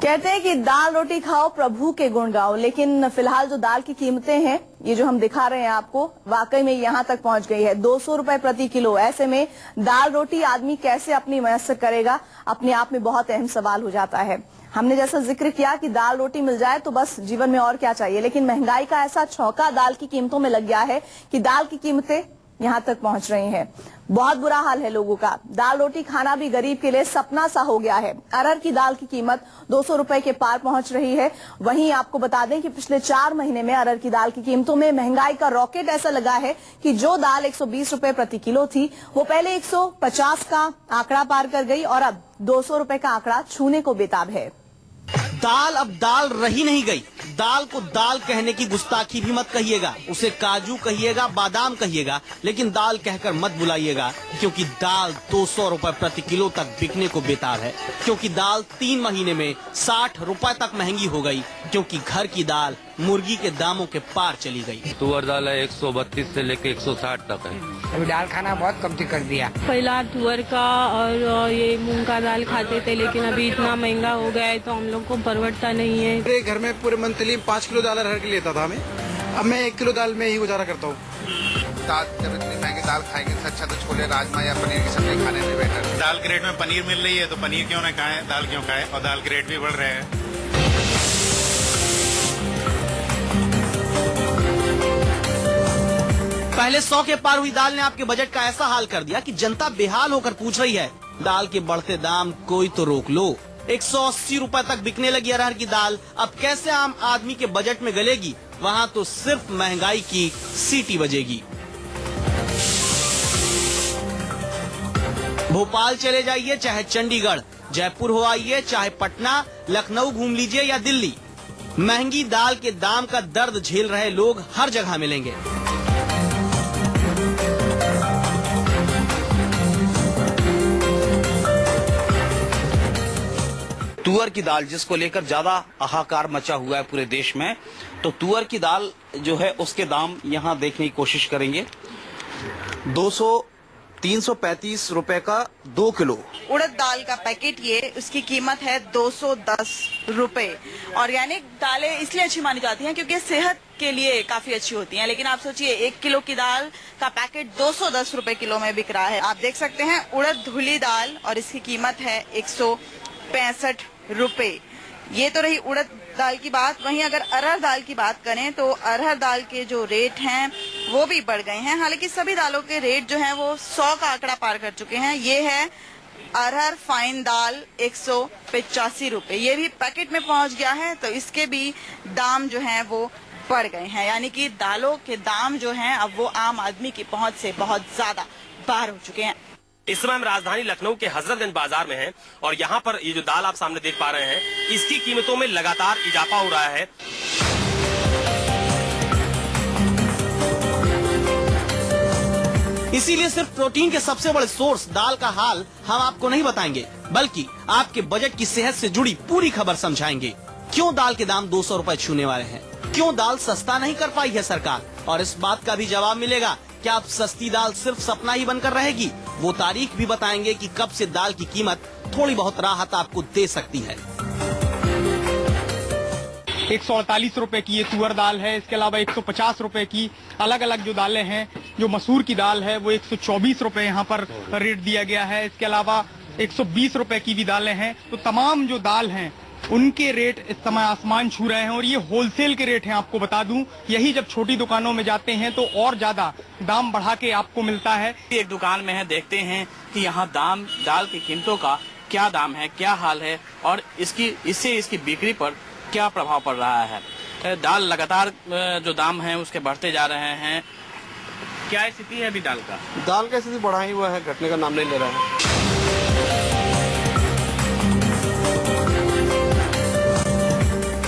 कहते हैं कि दाल रोटी खाओ प्रभु के गुण गाओ, लेकिन फिलहाल जो दाल की कीमतें हैं, ये जो हम दिखा रहे हैं आपको, वाकई में यहाँ तक पहुँच गई है 200 रुपए प्रति किलो। ऐसे में दाल रोटी आदमी कैसे अपनी मयस्सर करेगा, अपने आप में बहुत अहम सवाल हो जाता है। हमने जैसा जिक्र किया कि दाल रोटी मिल जाए तो बस जीवन में और क्या चाहिए, लेकिन महंगाई का ऐसा छौंका दाल की कीमतों में लग गया है कि दाल की कीमतें यहाँ तक पहुंच रही हैं। बहुत बुरा हाल है लोगों का। दाल रोटी खाना भी गरीब के लिए सपना सा हो गया है। अरहर की दाल की कीमत 200 रुपए के पार पहुंच रही है। वहीं आपको बता दें कि पिछले 4 महीने में अरहर की दाल की कीमतों में महंगाई का रॉकेट ऐसा लगा है कि जो दाल 120 रुपए प्रति किलो थी, वो पहले 150 का आंकड़ा पार कर गई और अब 200 रुपए का आंकड़ा छूने को बेताब है। दाल अब दाल रही नहीं गई। दाल को दाल कहने की गुस्ताखी भी मत कहिएगा, उसे काजू कहिएगा, बादाम कहिएगा, लेकिन दाल कहकर मत बुलाइएगा, क्योंकि दाल 200 रुपए प्रति किलो तक बिकने को बेताब है। क्योंकि दाल 3 महीने में 60 रुपए तक महंगी हो गई, क्योंकि घर की दाल मुर्गी के दामों के पार चली गई। तुअर दाल है 132 से लेके 160 तक है। अभी दाल खाना बहुत कम कर दिया। पहला तुअर का और ये मूंग का दाल खाते थे, लेकिन अभी इतना महंगा हो गया है तो हम लोग को परवड़ता नहीं है। मेरे घर में पूरे मंथली 5 किलो दाल अरहर की लेता था मैं, अब मैं 1 किलो दाल में ही गुजारा करता हूँ। दाल जब इतनी महंगी दाल खाएंगे तो अच्छा तो छोले राजमा या पनीर की सब्जी खाने में बेहतर। दाल के रेट में पनीर मिल रही है तो पनीर क्यों न खाएं, दाल क्यों खाएं, और दाल के रेट भी बढ़ रहे हैं। पहले 100 के पार हुई दाल ने आपके बजट का ऐसा हाल कर दिया कि जनता बेहाल होकर पूछ रही है, दाल के बढ़ते दाम कोई तो रोक लो। 180 रुपए तक बिकने लगी अरहर की दाल, अब कैसे आम आदमी के बजट में गलेगी? वहाँ तो सिर्फ महंगाई की सीटी बजेगी। भोपाल चले जाइए चाहे चंडीगढ़, जयपुर हो आइए चाहे पटना, लखनऊ घूम लीजिए या दिल्ली, महंगी दाल के दाम का दर्द झेल रहे लोग हर जगह मिलेंगे। तुअर की दाल जिसको लेकर ज्यादा हाहाकार मचा हुआ है पूरे देश में, तो तुअर की दाल जो है उसके दाम यहाँ देखने की कोशिश करेंगे। 335 रुपए का 2 किलो उड़द दाल का पैकेट, ये उसकी कीमत है 210 रुपए। और यानी दालें इसलिए अच्छी मानी जाती हैं क्योंकि सेहत के लिए काफी अच्छी होती हैं, लेकिन आप सोचिए 1 किलो की दाल का पैकेट 210 रुपए किलो में बिक रहा है। आप देख सकते हैं उड़द धुली दाल और इसकी कीमत है 165 रुपए। ये तो रही उड़द दाल की बात। वहीं अगर अरहर दाल की बात करें तो अरहर दाल के जो रेट हैं वो भी बढ़ गए हैं। हालांकि सभी दालों के रेट जो हैं वो 100 का आंकड़ा पार कर चुके हैं। ये है अरहर फाइन दाल 185 रुपए, ये भी पैकेट में पहुंच गया है, तो इसके भी दाम जो हैं वो बढ़ गए हैं। यानी कि दालों के दाम जो हैं अब वो आम आदमी की पहुंच से बहुत ज्यादा बाहर हो चुके हैं। इस समय हम राजधानी लखनऊ के हजरतगंज बाजार में हैं और यहाँ पर ये जो दाल आप सामने देख पा रहे हैं, इसकी कीमतों में लगातार इजाफा हो रहा है। इसीलिए सिर्फ प्रोटीन के सबसे बड़े सोर्स दाल का हाल हम आपको नहीं बताएंगे, बल्कि आपके बजट की सेहत से जुड़ी पूरी खबर समझाएंगे। क्यों दाल के दाम 200 रुपए छूने वाले हैं, क्यों दाल सस्ता नहीं कर पाई है सरकार, और इस बात का भी जवाब मिलेगा क्या अब सस्ती दाल सिर्फ सपना ही बनकर रहेगी। वो तारीख भी बताएंगे कि कब से दाल की कीमत थोड़ी बहुत राहत आपको दे सकती है। 148 रुपए की ये तुअर दाल है। इसके अलावा 150 रुपए की अलग अलग जो दालें हैं, जो मसूर की दाल है वो 124 रुपए यहाँ पर रेट दिया गया है। इसके अलावा 120 रुपए की भी दालें हैं। तो तमाम जो दाल हैं उनके रेट इस समय आसमान छू रहे हैं और ये होलसेल के रेट हैं। आपको बता दूं, यही जब छोटी दुकानों में जाते हैं तो और ज्यादा दाम बढ़ा के आपको मिलता है। एक दुकान में है, देखते हैं कि यहाँ दाल की कीमतों का क्या दाम है, क्या हाल है और इससे इसकी बिक्री पर क्या प्रभाव पड़ रहा है। दाल लगातार जो दाम है उसके बढ़ते जा रहे हैं। क्या स्थिति है अभी दाल का स्थिति बढ़ा ही हुआ है, घटने का नाम नहीं ले रहा है।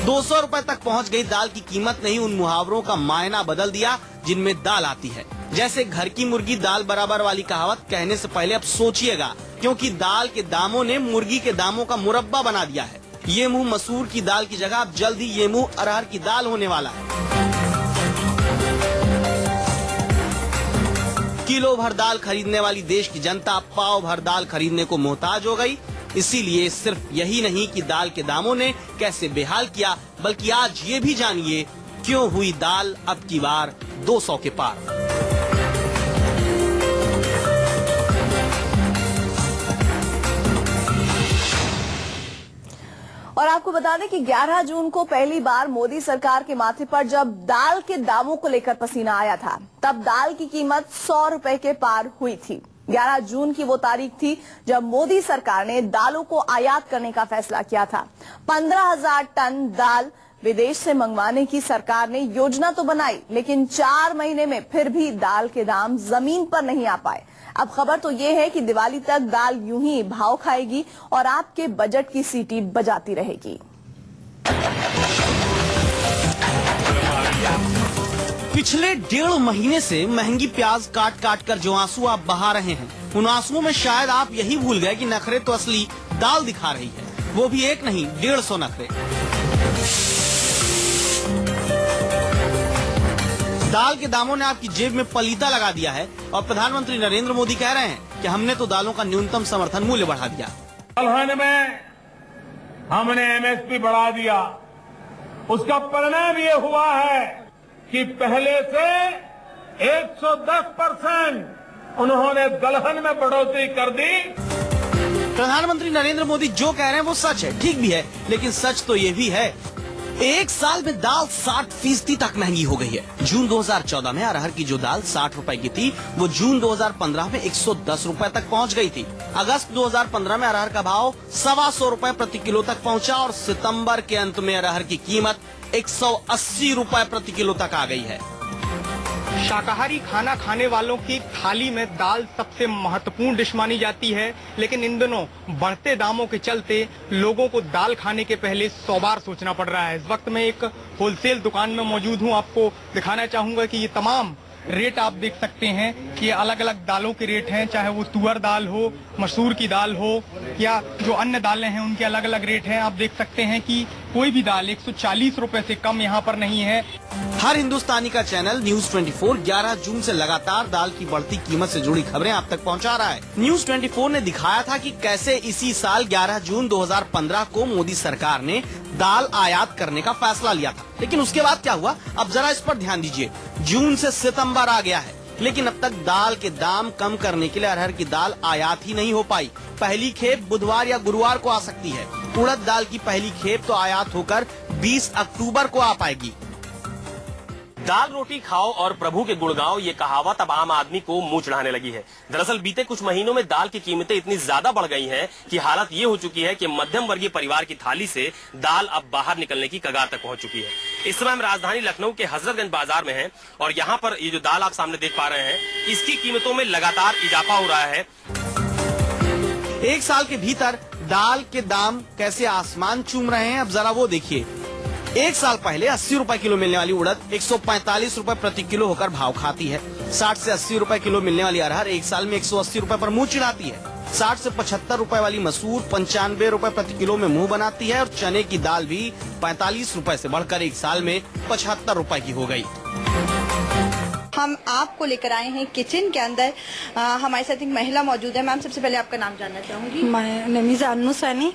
200 रुपए तक पहुंच गई दाल की कीमत ने ही उन मुहावरों का मायना बदल दिया जिनमें दाल आती है। जैसे घर की मुर्गी दाल बराबर वाली कहावत कहने से पहले अब सोचिएगा, क्योंकि दाल के दामों ने मुर्गी के दामों का मुरब्बा बना दिया है। ये मुंह मसूर की दाल की जगह अब जल्द ही ये मुंह अरहर की दाल होने वाला है। किलो भर दाल खरीदने वाली देश की जनता पाव भर दाल खरीदने को मोहताज हो गई। इसीलिए सिर्फ यही नहीं कि दाल के दामों ने कैसे बेहाल किया, बल्कि आज ये भी जानिए क्यों हुई दाल अब की बार 200 के पार। और आपको बता दें कि 11 जून को पहली बार मोदी सरकार के माथे पर जब दाल के दामों को लेकर पसीना आया था, तब दाल की कीमत 100 रुपए के पार हुई थी। 11 जून की वो तारीख थी जब मोदी सरकार ने दालों को आयात करने का फैसला किया था। 15,000 टन दाल विदेश से मंगवाने की सरकार ने योजना तो बनाई, लेकिन 4 महीने में फिर भी दाल के दाम जमीन पर नहीं आ पाए। अब खबर तो ये है कि दिवाली तक दाल यूं ही भाव खाएगी और आपके बजट की सीटी बजाती रहेगी। पिछले 1.5 महीने से महंगी प्याज काट काट कर जो आंसू आप बहा रहे हैं, उन आंसुओं में शायद आप यही भूल गए कि नखरे तो असली दाल दिखा रही है, वो भी एक नहीं 150 नखरे। दाल के दामों ने आपकी जेब में पलीता लगा दिया है और प्रधानमंत्री नरेंद्र मोदी कह रहे हैं कि हमने तो दालों का न्यूनतम समर्थन मूल्य बढ़ा दिया। दलहन में हमने एमएसपी बढ़ा दिया। उसका परिणाम ये हुआ है कि पहले से 110% उन्होंने दलहन में बढ़ोतरी कर दी। प्रधानमंत्री नरेंद्र मोदी जो कह रहे हैं वो सच है, ठीक भी है, लेकिन सच तो ये भी है एक साल में दाल 60% तक महंगी हो गई है। जून 2014 में अरहर की जो दाल 60 रुपए की थी, वो जून 2015 में 110 रुपए तक पहुंच गई थी। अगस्त 2015 में अरहर का भाव 125 रुपए प्रति किलो तक पहुंचा और सितंबर के अंत में अरहर की कीमत 180 रुपए प्रति किलो तक आ गई है। शाकाहारी खाना खाने वालों की थाली में दाल सबसे महत्वपूर्ण डिश मानी जाती है, लेकिन इन दिनों बढ़ते दामों के चलते लोगों को दाल खाने के पहले 100 बार सोचना पड़ रहा है। इस वक्त मैं एक होलसेल दुकान में मौजूद हूं। आपको दिखाना चाहूंगा कि ये तमाम रेट आप देख सकते हैं कि अलग अलग दालों के रेट हैं, चाहे वो तुअर दाल हो, मसूर की दाल हो या जो अन्य दालें हैं उनके अलग अलग रेट हैं। आप देख सकते हैं कि कोई भी दाल 140 रुपए से कम यहाँ पर नहीं है। हर हिंदुस्तानी का चैनल न्यूज 24 11 जून से लगातार दाल की बढ़ती कीमत से जुड़ी खबरें आप तक पहुंचा रहा है। न्यूज 24 ने दिखाया था कि कैसे इसी साल 11 जून 2015 को मोदी सरकार ने दाल आयात करने का फैसला लिया था, लेकिन उसके बाद क्या हुआ, अब जरा इस पर ध्यान दीजिए। जून से सितंबर आ गया है, लेकिन अब तक दाल के दाम कम करने के लिए अरहर की दाल आयात ही नहीं हो पाई। पहली खेप बुधवार या गुरुवार को आ सकती है। उड़द दाल की पहली खेप तो आयात होकर 20 अक्टूबर को आ पाएगी। दाल रोटी खाओ और प्रभु के गुण गाओ, ये कहावत अब आम आदमी को मुंह चढ़ाने लगी है। दरअसल बीते कुछ महीनों में दाल की कीमतें इतनी ज्यादा बढ़ गई हैं कि हालत ये हो चुकी है कि मध्यम वर्गीय परिवार की थाली से दाल अब बाहर निकलने की कगार तक पहुंच चुकी है। इस समय हम राजधानी लखनऊ के हजरतगंज बाजार में हैं और यहाँ पर ये जो दाल आप सामने देख पा रहे हैं, इसकी कीमतों में लगातार इजाफा हो रहा है। एक साल के भीतर दाल के दाम कैसे आसमान चूम रहे हैं, अब जरा वो देखिए। एक साल पहले 80 रुपए किलो मिलने वाली उड़द 145 रुपए प्रति किलो होकर भाव खाती है। 60 से 80 रुपए किलो मिलने वाली अरहर एक साल में 180 रुपए पर मुंह चिढ़ाती है। 60 से 75 रुपए वाली मसूर 95 रुपए प्रति किलो में मुंह बनाती है और चने की दाल भी 45 रुपए से बढ़कर एक साल में 75 रुपए की हो गई। हम आपको लेकर आए हैं किचन के अंदर। हमारे साथ एक महिला मौजूद है। मैम, सबसे पहले आपका नाम जानना चाहूंगी। मैं नमीजा अन्नू सैनी।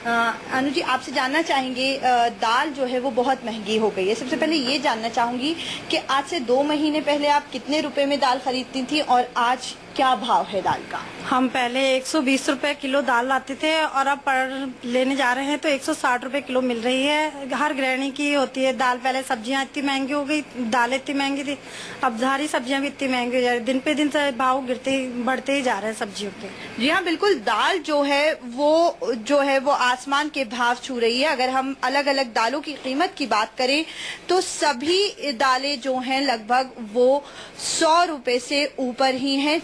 अनु जी, आपसे जानना चाहेंगे, दाल जो है वो बहुत महंगी हो गई है। सबसे पहले ये जानना चाहूंगी कि आज से 2 महीने पहले आप कितने रुपए में दाल खरीदती थी और आज क्या भाव है दाल का? हम पहले 120 रुपए किलो दाल लाते थे और अब पर लेने जा रहे हैं तो 160 रुपए किलो मिल रही है। हर गृहिणी की होती है दाल। पहले सब्जियां इतनी महंगी हो गई, दाल इतनी महंगी थी, अब सारी सब्जियां भी इतनी महंगी हो जा रही। दिन पे दिन से भाव बढ़ते ही जा रहे हैं सब्जियों के। जी हाँ, बिल्कुल। दाल जो है वो आसमान के भाव छू रही है। अगर हम अलग अलग दालों की कीमत की बात करें तो सभी दालें जो हैं लगभग वो 100 रुपए से ऊपर ही हैं।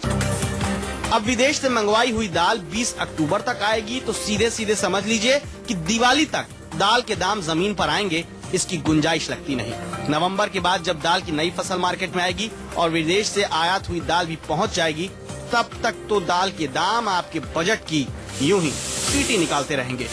अब विदेश से मंगवाई हुई दाल 20 अक्टूबर तक आएगी, तो सीधे सीधे समझ लीजिए कि दिवाली तक दाल के दाम जमीन पर आएंगे, इसकी गुंजाइश लगती नहीं। नवंबर के बाद जब दाल की नई फसल मार्केट में आएगी और विदेश से आयात हुई दाल भी पहुंच जाएगी, तब तक तो दाल के दाम आपके बजट की यूं ही सीटी निकालते रहेंगे।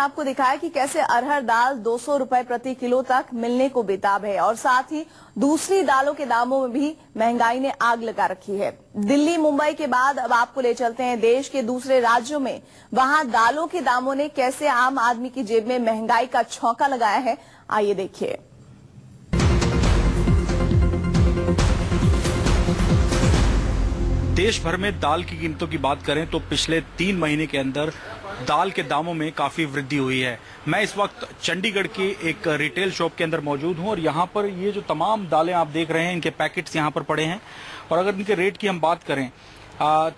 आपको दिखाया कि कैसे अरहर दाल 200 रुपए प्रति किलो तक मिलने को बेताब है और साथ ही दूसरी दालों के दामों में भी महंगाई ने आग लगा रखी है। दिल्ली मुंबई के बाद अब आपको ले चलते हैं देश के दूसरे राज्यों में। वहां दालों के दामों ने कैसे आम आदमी की जेब में महंगाई का छौंका लगाया है, आइए देखिए। देश भर में दाल की कीमतों की बात करें तो पिछले 3 महीने के अंदर दाल के दामों में काफी वृद्धि हुई है। मैं इस वक्त चंडीगढ़ के एक रिटेल शॉप के अंदर मौजूद हूं और यहां पर ये जो तमाम दालें आप देख रहे हैं, इनके पैकेट्स यहां पर पड़े हैं और अगर इनके रेट की हम बात करें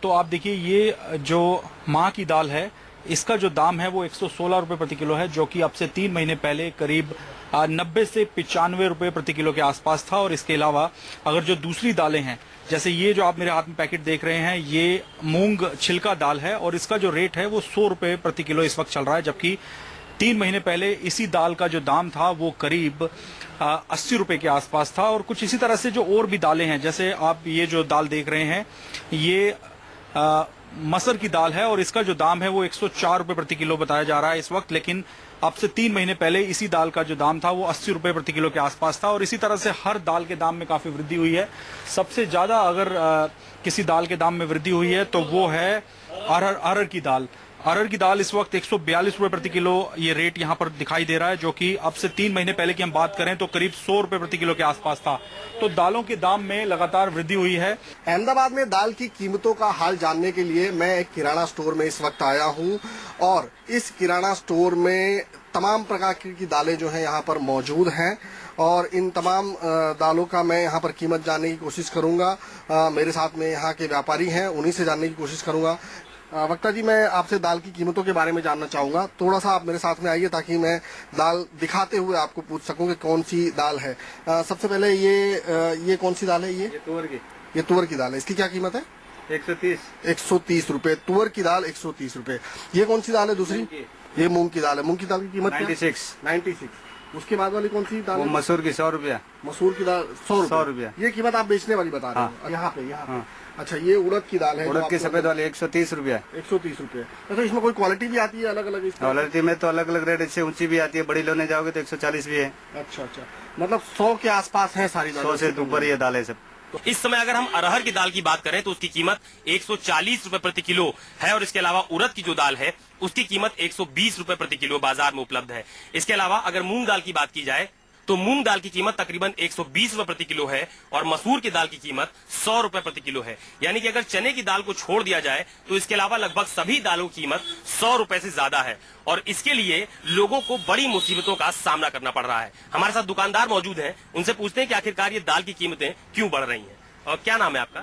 तो आप देखिए ये जो माह की दाल है, इसका जो दाम है वो 116 रुपए प्रति किलो है, जो कि अब से 3 महीने पहले करीब 90 से 95 रुपए प्रति किलो के आसपास था। और इसके अलावा अगर जो दूसरी दालें हैं, जैसे ये जो आप मेरे हाथ में पैकेट देख रहे हैं, ये मूंग छिलका दाल है और इसका जो रेट है वो 100 रुपए प्रति किलो इस वक्त चल रहा है, जबकि 3 महीने पहले इसी दाल का जो दाम था वो करीब 80 रुपए के आसपास था। और कुछ इसी तरह से जो और भी दालें हैं, जैसे आप ये जो दाल देख रहे हैं, ये मसर की दाल है और इसका जो दाम है वो 104 रुपए प्रति किलो बताया जा रहा है इस वक्त, लेकिन अब से 3 महीने पहले इसी दाल का जो दाम था वो 80 रुपए प्रति किलो के आसपास था। और इसी तरह से हर दाल के दाम में काफी वृद्धि हुई है। सबसे ज्यादा अगर किसी दाल के दाम में वृद्धि हुई है तो वो है अरहर की दाल। अरहर की दाल इस वक्त 142 रुपए प्रति किलो ये रेट यहाँ पर दिखाई दे रहा है, जो कि अब से 3 महीने पहले की हम बात करें तो करीब 100 रुपए प्रति किलो के आसपास था। तो दालों के दाम में लगातार वृद्धि हुई है। अहमदाबाद में दाल की कीमतों का हाल जानने के लिए मैं एक किराना स्टोर में इस वक्त आया हूँ और इस किराना स्टोर में तमाम प्रकार की दालें जो हैं यहाँ पर मौजूद हैं और इन तमाम दालों का मैं यहाँ पर कीमत जानने की कोशिश करूँगा। मेरे साथ में यहाँ के व्यापारी हैं, उन्हीं से जानने की कोशिश करूँगा। वक्ता जी, मैं आपसे दाल की कीमतों के बारे में जानना चाहूँगा। थोड़ा सा आप मेरे साथ में आइए ताकि मैं दाल दिखाते हुए आपको पूछ सकूँ कि कौन सी दाल है। सबसे पहले ये कौन सी दाल है? ये तुअर की दाल है। इसकी क्या कीमत है? 130 रुपए। तुअर की दाल 130 रुपए। ये कौन सी दाल है दूसरी? ये मूंग की दाल है। मूंग की दाल की कीमत 96। उसके बाद वाली कौन सी दाल है? मसूर की 100 रुपया। मसूर की दाल 100 रुपया। ये कीमत आप बेचने वाली बता रहे हो? यहाँ पे। अच्छा, ये उड़द की दाल है। उड़द की सफेद वाली 130 रुपया। 130 रुपये। अच्छा, इसमें कोई क्वालिटी भी आती है अलग अलग? क्वालिटी में तो अलग अलग रेट से ऊंची भी आती है, बड़ी लेने जाओगे तो 140 भी है। अच्छा, मतलब 100 के आसपास है सारी दालें? 100 से ऊपर ये दालें सब। इस समय अगर हम अरहर की दाल की बात करें तो उसकी कीमत 140 रुपए प्रति किलो है और इसके अलावा उड़द की जो दाल है उसकी कीमत 120 रुपए प्रति किलो बाजार में उपलब्ध है। इसके अलावा अगर मूंग दाल की बात की जाए तो मूंग दाल की कीमत तकरीबन 120 रुपए प्रति किलो है और मसूर की दाल की कीमत 100 रुपए प्रति किलो है। यानी कि अगर चने की दाल को छोड़ दिया जाए तो इसके अलावा लगभग सभी दालों की कीमत 100 रुपए से ज्यादा है और इसके लिए लोगों को बड़ी मुसीबतों का सामना करना पड़ रहा है। हमारे साथ दुकानदार मौजूद हैं, उनसे पूछते हैं कि आखिरकार ये दाल की कीमतें क्यों बढ़ रही हैं। और क्या नाम है आपका?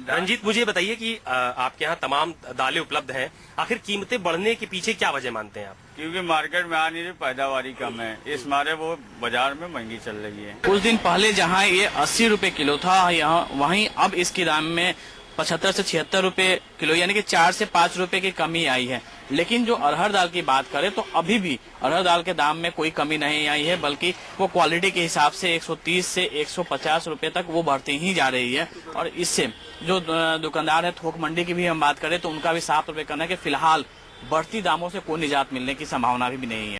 रंजीत, मुझे बताइए कि आपके यहाँ तमाम दालें उपलब्ध हैं, आखिर कीमतें बढ़ने के पीछे क्या वजह मानते हैं आप? क्योंकि मार्केट में आ नहीं रही, पैदावारी कम है, इस मारे वो बाजार में महंगी चल रही है। कुछ दिन पहले जहाँ ये 80 रुपए किलो था, यहाँ वहीं अब इसकी दाम में 75 से 76 रुपए किलो, यानी कि 4 से 5 रुपए की कमी आई है। लेकिन जो अरहर दाल की बात करें तो अभी भी अरहर दाल के दाम में कोई कमी नहीं आई है, बल्कि वो क्वालिटी के हिसाब से 130 से 150 रुपए तक वो बढ़ती ही जा रही है। और इससे जो दुकानदार है, थोक मंडी की भी हम बात करें तो उनका भी साफ तौर पर कहना है कि फिलहाल बढ़ती दामों से कोई निजात मिलने की संभावना भी नहीं है।